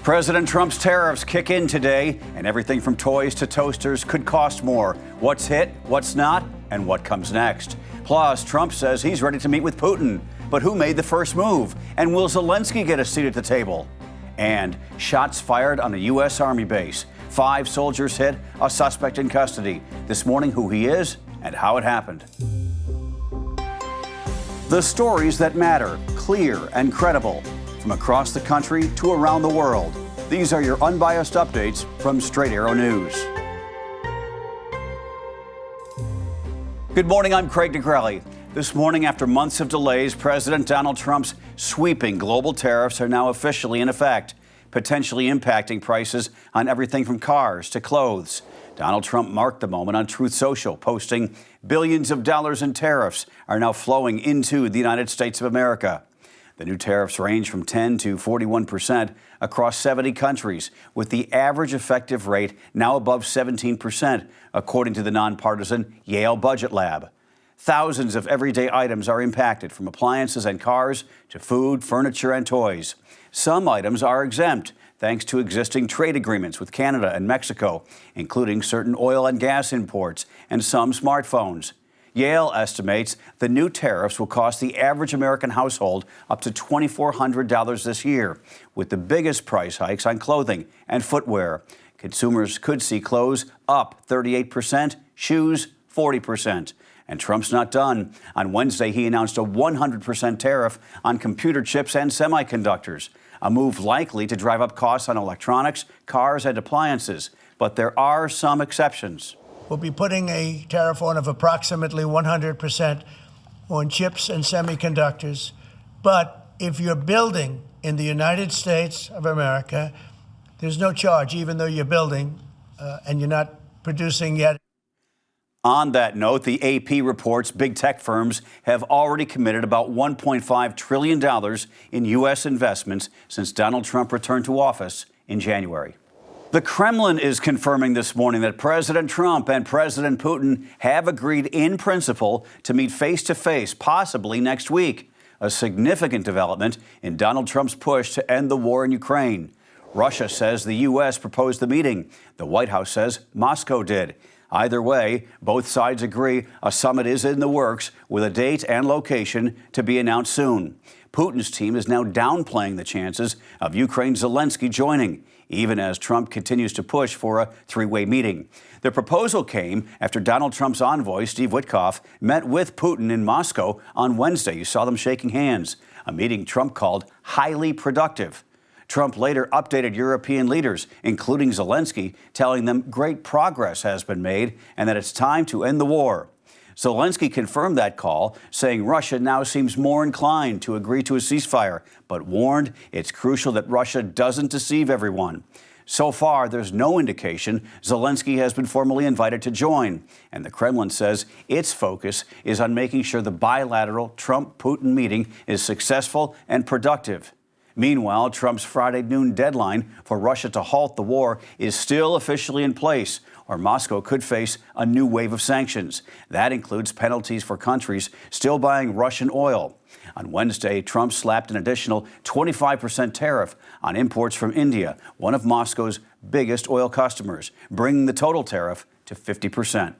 President Trump's tariffs kick in today, and everything from toys to toasters could cost more. What's hit, what's not, and what comes next. Plus, Trump says he's ready to meet with Putin. But who made the first move? And will Zelenskyy get a seat at the table? And shots fired on a U.S. Army base. 5 soldiers hit, a suspect in custody. This morning, who he is and how it happened. The stories that matter, clear and credible. From across the country to around the world. These are your unbiased updates from Straight Arrow News. Good morning, I'm Craig DeGrelli. This morning, after months of delays, President Donald Trump's sweeping global tariffs are now officially in effect, potentially impacting prices on everything from cars to clothes. Donald Trump marked the moment on Truth Social, posting billions of dollars in tariffs are now flowing into the United States of America. The new tariffs range from 10 to 41% across 70 countries, with the average effective rate now above 17%, according to the nonpartisan Yale Budget Lab. Thousands of everyday items are impacted, from appliances and cars to food, furniture, and toys. Some items are exempt, thanks to existing trade agreements with Canada and Mexico, including certain oil and gas imports and some smartphones. Yale estimates the new tariffs will cost the average American household up to $2,400 this year, with the biggest price hikes on clothing and footwear. Consumers could see clothes up 38%, shoes 40%. And Trump's not done. On Wednesday, he announced a 100% tariff on computer chips and semiconductors, a move likely to drive up costs on electronics, cars, and appliances. But there are some exceptions. We'll be putting a tariff on of approximately 100% on chips and semiconductors. But if you're building in the United States of America, there's no charge, even though you're building and you're not producing yet. On that note, the AP reports big tech firms have already committed about $1.5 trillion in U.S. investments since Donald Trump returned to office in January. The Kremlin is confirming this morning that President Trump and President Putin have agreed in principle to meet face-to-face, possibly next week, a significant development in Donald Trump's push to end the war in Ukraine. Russia says the U.S. proposed the meeting. The White House says Moscow did. Either way, both sides agree a summit is in the works, with a date and location to be announced soon. Putin's team is now downplaying the chances of Ukraine's Zelenskyy joining, even as Trump continues to push for a 3-way meeting. The proposal came after Donald Trump's envoy, Steve Witkoff, met with Putin in Moscow on Wednesday. You saw them shaking hands, a meeting Trump called highly productive. Trump later updated European leaders, including Zelenskyy, telling them great progress has been made and that it's time to end the war. Zelenskyy confirmed that call, saying Russia now seems more inclined to agree to a ceasefire, but warned it's crucial that Russia doesn't deceive everyone. So far, there's no indication Zelenskyy has been formally invited to join, and the Kremlin says its focus is on making sure the bilateral Trump-Putin meeting is successful and productive. Meanwhile, Trump's Friday noon deadline for Russia to halt the war is still officially in place, or Moscow could face a new wave of sanctions. That includes penalties for countries still buying Russian oil. On Wednesday, Trump slapped an additional 25% tariff on imports from India, one of Moscow's biggest oil customers, bringing the total tariff to 50%.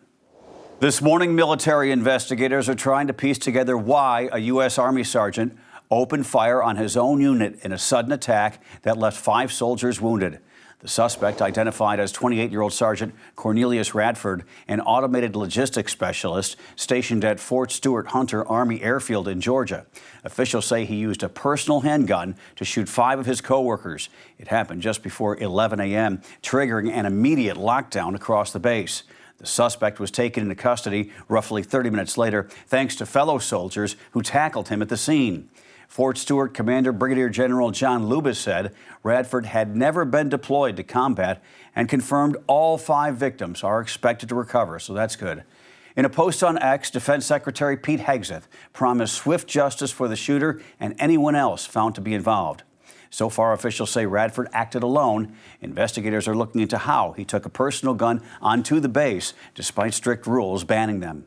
This morning, military investigators are trying to piece together why a U.S. Army sergeant opened fire on his own unit in a sudden attack that left 5 soldiers wounded. The suspect, identified as 28-year-old Sergeant Cornelius Radford, an automated logistics specialist stationed at Fort Stewart Hunter Army Airfield in Georgia. Officials say he used a personal handgun to shoot 5 of his co-workers. It happened just before 11 a.m., triggering an immediate lockdown across the base. The suspect was taken into custody roughly 30 minutes later, thanks to fellow soldiers who tackled him at the scene. Fort Stewart Commander Brigadier General John Lubis said Radford had never been deployed to combat and confirmed all 5 victims are expected to recover, so that's good. In a post on X, Defense Secretary Pete Hegseth promised swift justice for the shooter and anyone else found to be involved. So far, officials say Radford acted alone. Investigators are looking into how he took a personal gun onto the base, despite strict rules banning them.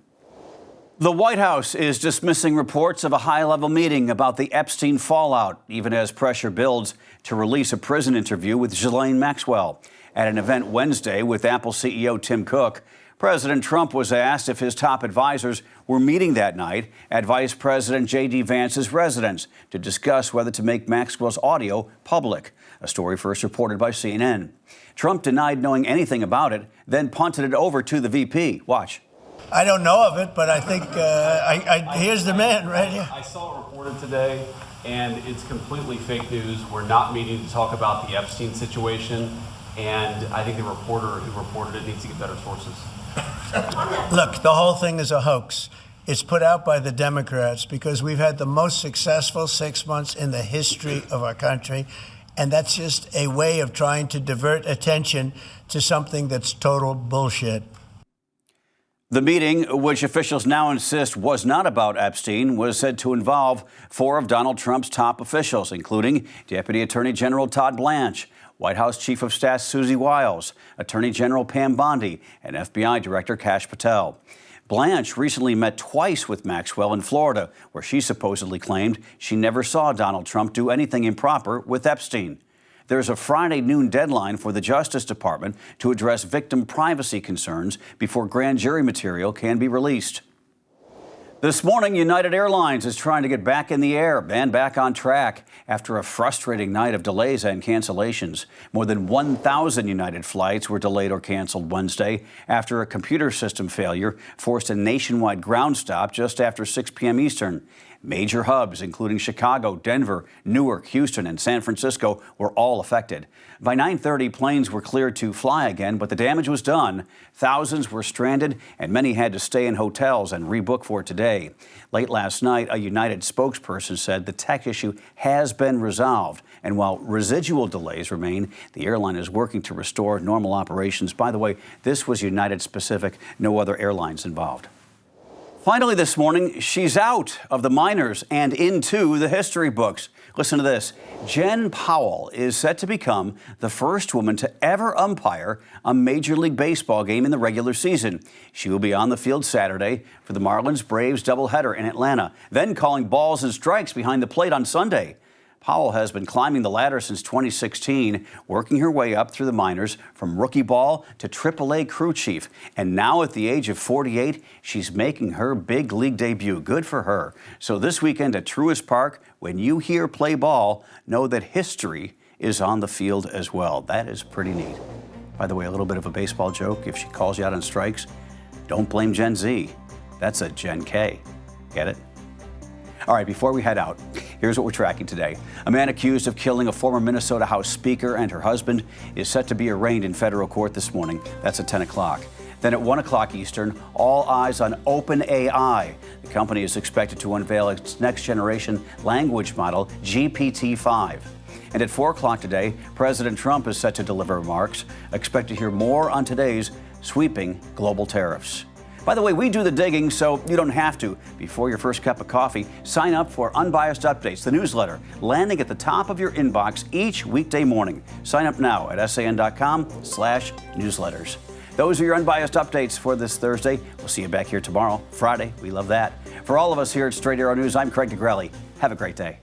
The White House is dismissing reports of a high-level meeting about the Epstein fallout, even as pressure builds to release a prison interview with Ghislaine Maxwell. At an event Wednesday with Apple CEO Tim Cook, President Trump was asked if his top advisors were meeting that night at Vice President J.D. Vance's residence to discuss whether to make Maxwell's audio public, a story first reported by CNN. Trump denied knowing anything about it, then punted it over to the VP. Watch. I don't know of it, but I think here's the man right here. I saw it reported today, and it's completely fake news. We're not meeting to talk about the Epstein situation, and I think the reporter who reported it needs to get better sources. Look, the whole thing is a hoax. It's put out by the Democrats because we've had the most successful 6 months in the history of our country, and that's just a way of trying to divert attention to something that's total bullshit. The meeting, which officials now insist was not about Epstein, was said to involve 4 of Donald Trump's top officials, including Deputy Attorney General Todd Blanche, White House Chief of Staff Susie Wiles, Attorney General Pam Bondi, and FBI Director Kash Patel. Blanche recently met twice with Maxwell in Florida, where she supposedly claimed she never saw Donald Trump do anything improper with Epstein. There's a Friday noon deadline for the Justice Department to address victim privacy concerns before grand jury material can be released. This morning, United Airlines is trying to get back in the air and back on track after a frustrating night of delays and cancellations. More than 1,000 United flights were delayed or canceled Wednesday after a computer system failure forced a nationwide ground stop just after 6 p.m. Eastern. Major hubs, including Chicago, Denver, Newark, Houston, and San Francisco, were all affected. By 9:30, planes were cleared to fly again, but the damage was done. Thousands were stranded, and many had to stay in hotels and rebook for today. Late last night, a United spokesperson said the tech issue has been resolved, and while residual delays remain, the airline is working to restore normal operations. By the way, this was United specific, no other airlines involved. Finally this morning, she's out of the minors and into the history books. Listen to this. Jen Powell is set to become the first woman to ever umpire a Major League Baseball game in the regular season. She will be on the field Saturday for the Marlins-Braves doubleheader in Atlanta, then calling balls and strikes behind the plate on Sunday. Powell has been climbing the ladder since 2016, working her way up through the minors from rookie ball to AAA crew chief. And now at the age of 48, she's making her big league debut. Good for her. So this weekend at Truist Park, when you hear play ball, know that history is on the field as well. That is pretty neat. By the way, a little bit of a baseball joke. If she calls you out on strikes, don't blame Gen Z. That's a Gen K. Get it? All right, before we head out, here's what we're tracking today. A man accused of killing a former Minnesota House Speaker and her husband is set to be arraigned in federal court this morning. That's at 10 o'clock. Then at 1 o'clock Eastern, all eyes on OpenAI. The company is expected to unveil its next-generation language model, GPT-5. And at 4 o'clock today, President Trump is set to deliver remarks. Expect to hear more on today's sweeping global tariffs. By the way, we do the digging, so you don't have to. Before your first cup of coffee, sign up for Unbiased Updates, the newsletter, landing at the top of your inbox each weekday morning. Sign up now at san.com/newsletters. Those are your Unbiased Updates for this Thursday. We'll see you back here tomorrow, Friday. We love that. For all of us here at Straight Arrow News, I'm Craig DeGrelli. Have a great day.